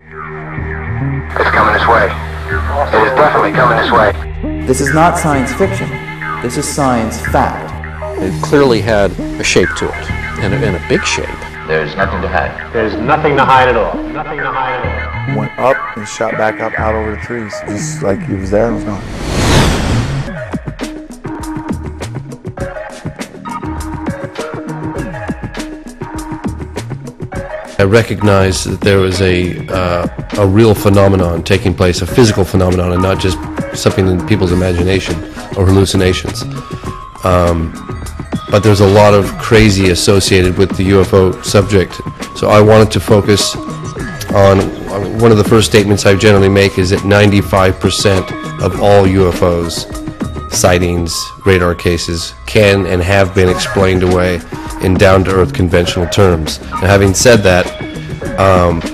It's coming this way. It is definitely coming this way. This is not science fiction. This is science fact. It clearly had a shape to it, and a big shape. There's nothing to hide. There's nothing to hide at all. Nothing to hide at all. Went up and shot back up out over the trees, just like he was there and was gone. I recognized that there was a real phenomenon taking place, a physical phenomenon, and not just something in people's imagination or hallucinations. But there's a lot of crazy associated with the UFO subject, so I wanted to focus on one of the first statements I generally make is that 95% of all UFOs, sightings, radar cases, can and have been explained away in down-to-earth conventional terms. Now, having said that,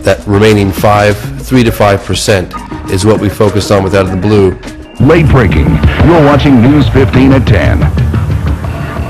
that remaining 3 to 5% is what we focused on with Out of the Blue. Late breaking. You're watching News 15 at 10.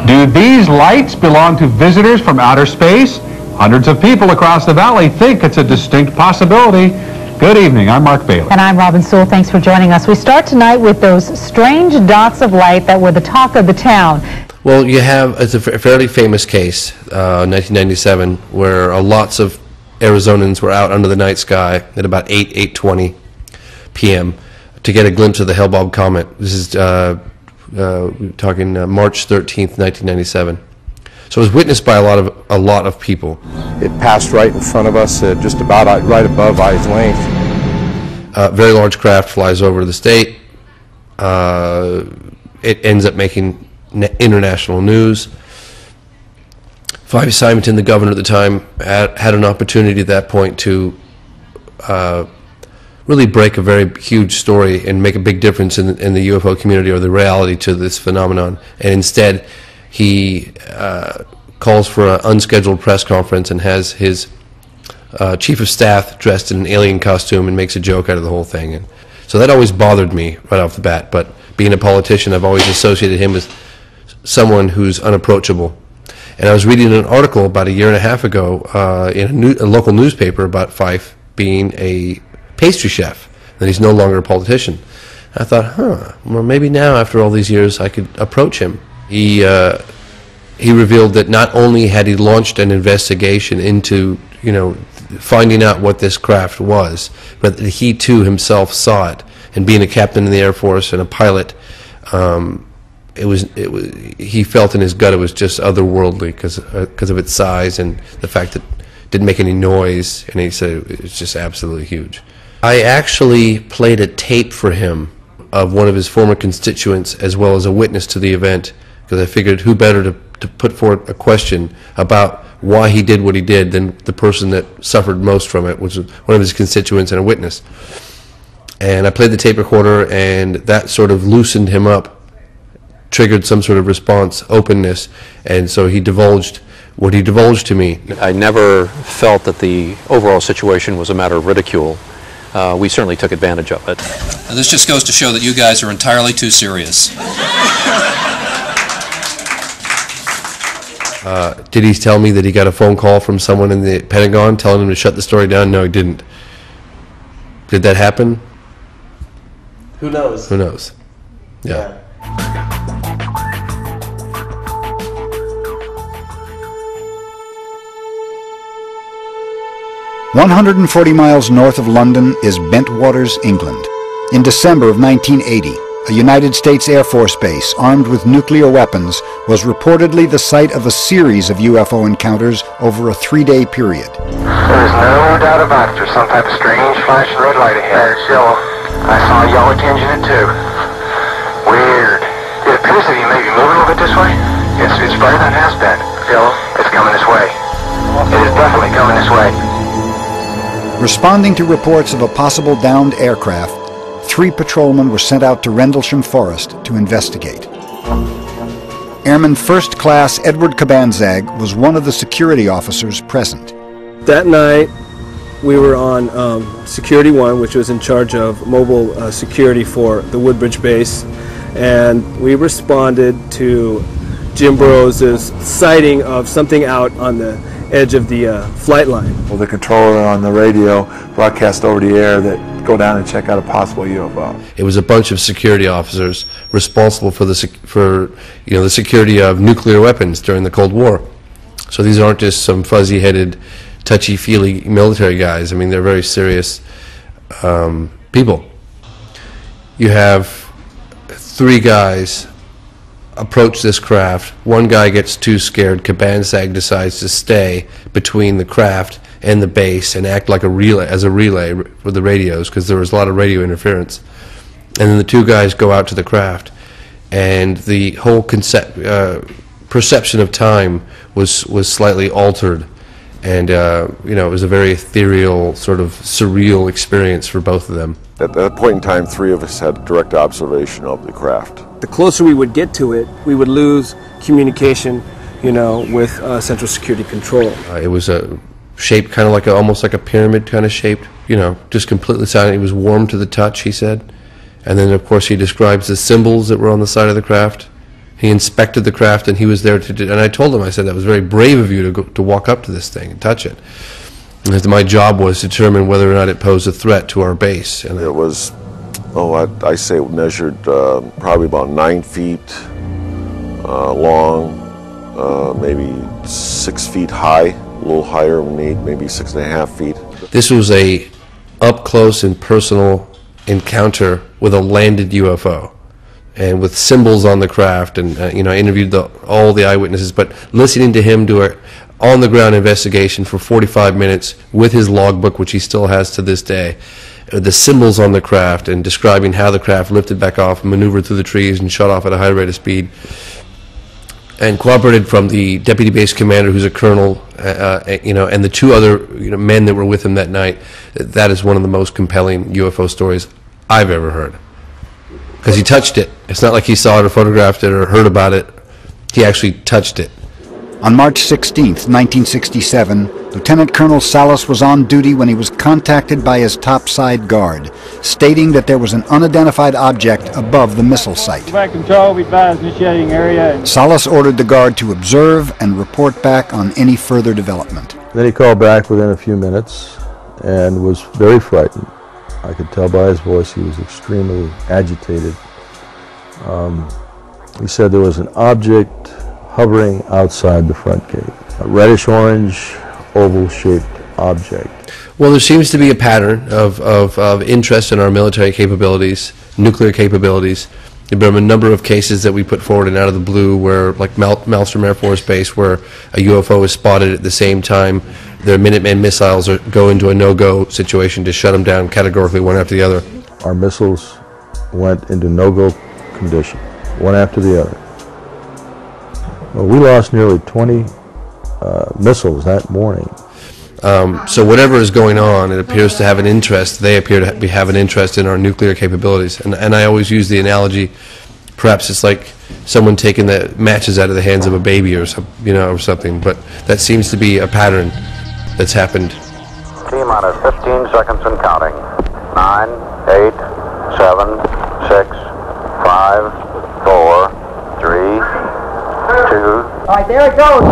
Do these lights belong to visitors from outer space? Hundreds of people across the valley think it's a distinct possibility. Good evening, I'm Mark Bailey. And I'm Robin Sewell. Thanks for joining us. We start tonight with those strange dots of light that were the talk of the town. Well, you have, it's a fairly famous case, 1997, where lots of Arizonans were out under the night sky at about 8:20 p.m. to get a glimpse of the Hale-Bopp comet. This is we're talking March 13th, 1997. So it was witnessed by a lot of people. It passed right in front of us, just about right above eye's length. Very large craft flies over the state. It ends up making international news. Fife Symington, the governor at the time, had an opportunity at that point to really break a very huge story and make a big difference in the UFO community or the reality to this phenomenon. And instead, he calls for an unscheduled press conference and has his chief of staff dressed in an alien costume and makes a joke out of the whole thing. And so that always bothered me right off the bat. But being a politician, I've always associated him with someone who's unapproachable. And I was reading an article about a year and a half ago in a local newspaper about Fife being a pastry chef, that he's no longer a politician. I thought, well, maybe now after all these years I could approach him. He revealed that not only had he launched an investigation into, finding out what this craft was, but that he too himself saw it. And being a captain in the Air Force and a pilot, he felt in his gut it was just otherworldly because of its size and the fact that it didn't make any noise, and he said it's just absolutely huge. I actually played a tape for him of one of his former constituents as well as a witness to the event, because I figured who better to put forward a question about why he did what he did than the person that suffered most from it, which was one of his constituents and a witness. And I played the tape recorder, and that sort of loosened him up, triggered some sort of response, openness, and so he divulged what he divulged to me. I never felt that the overall situation was a matter of ridicule. We certainly took advantage of it. Now, this just goes to show that you guys are entirely too serious. Did he tell me that he got a phone call from someone in the Pentagon telling him to shut the story down? No, he didn't. Did that happen? Who knows? Who knows? Yeah. 140 miles north of London is Bentwaters, England. In December of 1980, a United States Air Force base armed with nuclear weapons was reportedly the site of a series of UFO encounters over a 3-day period. There's no doubt about it. There's some type of strange flashing red light ahead. It's yellow. I saw yellow tinging it too. Weird. It appears that he may be moving a little bit this way. It's brighter than it has been. Yellow. It's coming this way. It is definitely coming this way. Responding to reports of a possible downed aircraft, 3 patrolmen were sent out to Rendlesham Forest to investigate. Airman First Class Edward Cabanzag was one of the security officers present. That night, we were on Security 1, which was in charge of mobile security for the Woodbridge base, and we responded to Jim Burroughs' sighting of something out on the edge of the flight line. Well, the controller on the radio broadcast over the air that go down and check out a possible UFO. It was a bunch of security officers responsible for the security of nuclear weapons during the Cold War. So these aren't just some fuzzy-headed, touchy-feely military guys. I mean, they're very serious people. You have 3 guys approach this craft. One guy gets too scared. Cabansag decides to stay between the craft and the base and act like a relay for the radios, because there was a lot of radio interference. And then the 2 guys go out to the craft, and the whole perception of time was slightly altered, and it was a very ethereal, sort of surreal experience for both of them. At that point in time, 3 of us had direct observation of the craft. The closer we would get to it, we would lose communication, with Central Security Control. It was shaped kind of like almost like a pyramid kind of shaped, just completely silent. It was warm to the touch, he said. And then, of course, he describes the symbols that were on the side of the craft. He inspected the craft, and he was there and I told him, I said, that was very brave of you to walk up to this thing and touch it. And my job was to determine whether or not it posed a threat to our base. And it was, I say it measured probably about 9 feet long, maybe 6 feet high, a little higher, maybe 6.5 feet. This was a up-close and personal encounter with a landed UFO, and with symbols on the craft, and I interviewed all the eyewitnesses, but listening to him do an on-the-ground investigation for 45 minutes with his logbook, which he still has to this day, the symbols on the craft, and describing how the craft lifted back off, maneuvered through the trees, and shot off at a high rate of speed, and cooperated from the deputy base commander, who's a colonel, and the 2 other men that were with him that night. That is one of the most compelling UFO stories I've ever heard, because he touched it. It's not like he saw it or photographed it or heard about it. He actually touched it. On March 16th, 1967, Lieutenant Colonel Salas was on duty when he was contacted by his topside guard, stating that there was an unidentified object above the missile site. Back control, we advise initiating area. Salas ordered the guard to observe and report back on any further development. Then he called back within a few minutes and was very frightened. I could tell by his voice he was extremely agitated. He said there was an object hovering outside the front gate, a reddish-orange, oval-shaped object. Well, there seems to be a pattern of interest in our military capabilities, nuclear capabilities. There have been a number of cases that we put forward and out of the blue where, like Malmstrom Air Force Base, where a UFO is spotted at the same time. Their Minuteman missiles go into a no-go situation to shut them down categorically, one after the other. Our missiles went into no-go condition, one after the other. Well, we lost nearly 20 missiles that morning. So whatever is going on, it appears to have an interest. They appear to have an interest in our nuclear capabilities. And I always use the analogy, perhaps it's like someone taking the matches out of the hands of a baby or something. But that seems to be a pattern that's happened. T-minus 15 seconds and counting. 9, 8, 7, 6, 5, 4, 3, 2. All right, there it goes.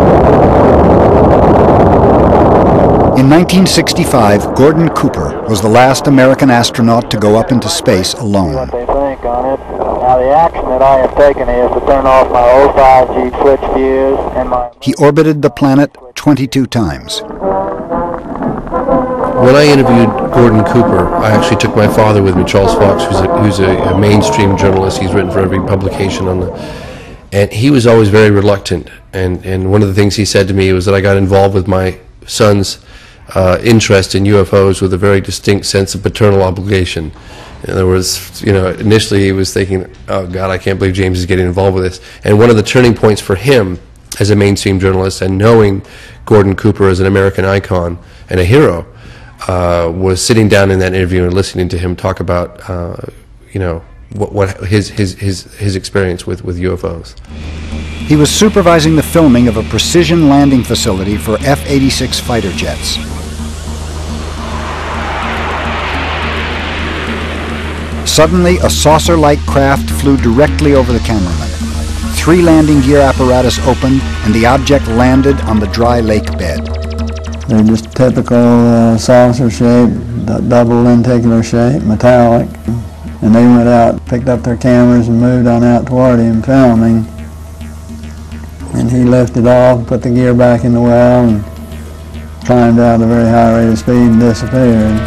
In 1965, Gordon Cooper was the last American astronaut to go up into space alone. What they think on it. Now the action that I have taken is to turn off my 05G switch gears and my... He orbited the planet 22 times. When I interviewed Gordon Cooper, I actually took my father with me, Charles Fox, who's a mainstream journalist. He's written for every publication on the... And he was always very reluctant. And one of the things he said to me was that I got involved with my son's interest in UFOs with a very distinct sense of paternal obligation. In other words, initially he was thinking, oh God, I can't believe James is getting involved with this. And one of the turning points for him as a mainstream journalist and knowing Gordon Cooper as an American icon and a hero was sitting down in that interview and listening to him talk about, what his experience with UFOs. He was supervising the filming of a precision landing facility for F-86 fighter jets. Suddenly, a saucer-like craft flew directly over the cameraman. 3 landing gear apparatus opened, and the object landed on the dry lake bed. They're just typical saucer shape, double lenticular shape, metallic. And they went out, picked up their cameras and moved on out toward him filming. And he lifted off, put the gear back in the well, and climbed out at a very high rate of speed and disappeared.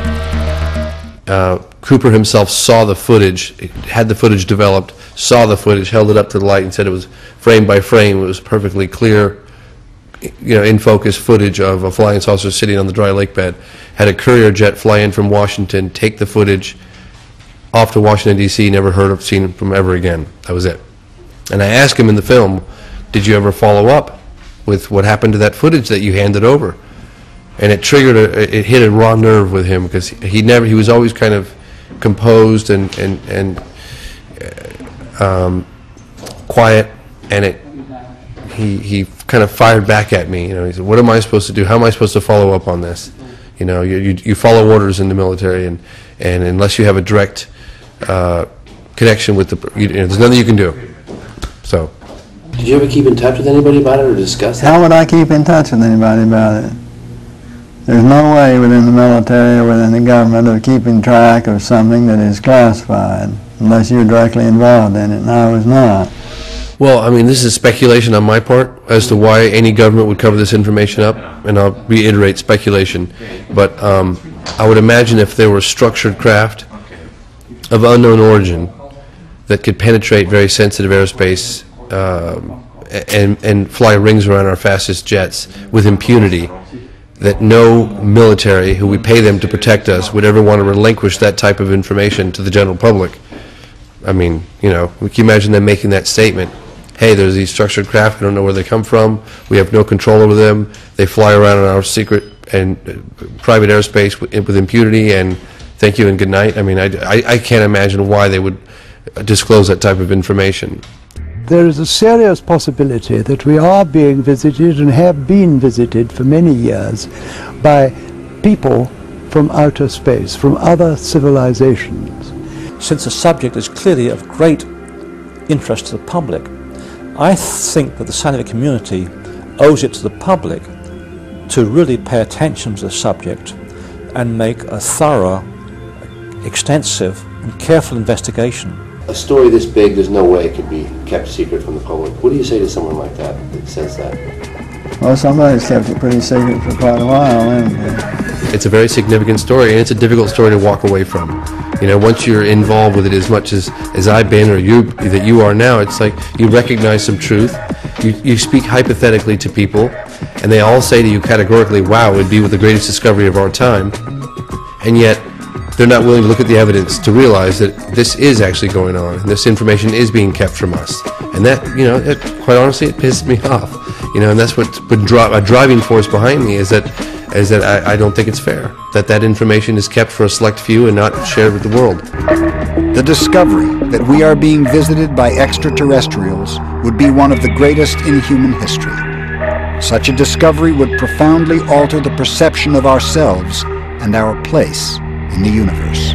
Cooper himself saw the footage, had the footage developed, saw the footage, held it up to the light and said it was frame by frame. It was perfectly clear, in focus footage of a flying saucer sitting on the dry lake bed. Had a courier jet fly in from Washington, take the footage off to Washington, D.C., never heard of, seen from ever again. That was it. And I asked him in the film, did you ever follow up with what happened to that footage that you handed over? And it triggered, it hit a raw nerve with him, because he was always kind of composed and quiet, and he kind of fired back at me. He said, what am I supposed to do? How am I supposed to follow up on this? You follow orders in the military, and unless you have a direct connection with there's nothing you can do. So. Did you ever keep in touch with anybody about it or discuss it? How would I keep in touch with anybody about it? There's no way within the military or within the government of keeping track of something that is classified unless you're directly involved in it, and I was not. Well, I mean, this is speculation on my part as to why any government would cover this information up, and I'll reiterate speculation. But I would imagine if there were structured craft of unknown origin that could penetrate very sensitive airspace and fly rings around our fastest jets with impunity, that no military who we pay them to protect us would ever want to relinquish that type of information to the general public. I mean, we can imagine them making that statement. Hey, there's these structured craft, we don't know where they come from, we have no control over them, they fly around in our secret and private airspace with impunity, and thank you and good night. I mean, I can't imagine why they would disclose that type of information. There is a serious possibility that we are being visited and have been visited for many years by people from outer space, from other civilizations. Since the subject is clearly of great interest to the public, I think that the scientific community owes it to the public to really pay attention to the subject and make a thorough, extensive and careful investigation. A story this big, there's no way it could be kept secret from the public. What do you say to someone like that says that? Well, somebody's kept it pretty secret for quite a while, hasn't it? It's a very significant story, and it's a difficult story to walk away from. Once you're involved with it as much as I've been, or that you are now, it's like you recognize some truth. You speak hypothetically to people, and they all say to you categorically, wow, it would be the greatest discovery of our time. And yet, they're not willing to look at the evidence to realize that this is actually going on, and this information is being kept from us. And that, quite honestly, it pisses me off. And that's what's been a driving force behind me, is that I don't think it's fair that information is kept for a select few and not shared with the world. The discovery that we are being visited by extraterrestrials would be one of the greatest in human history. Such a discovery would profoundly alter the perception of ourselves and our place in the universe.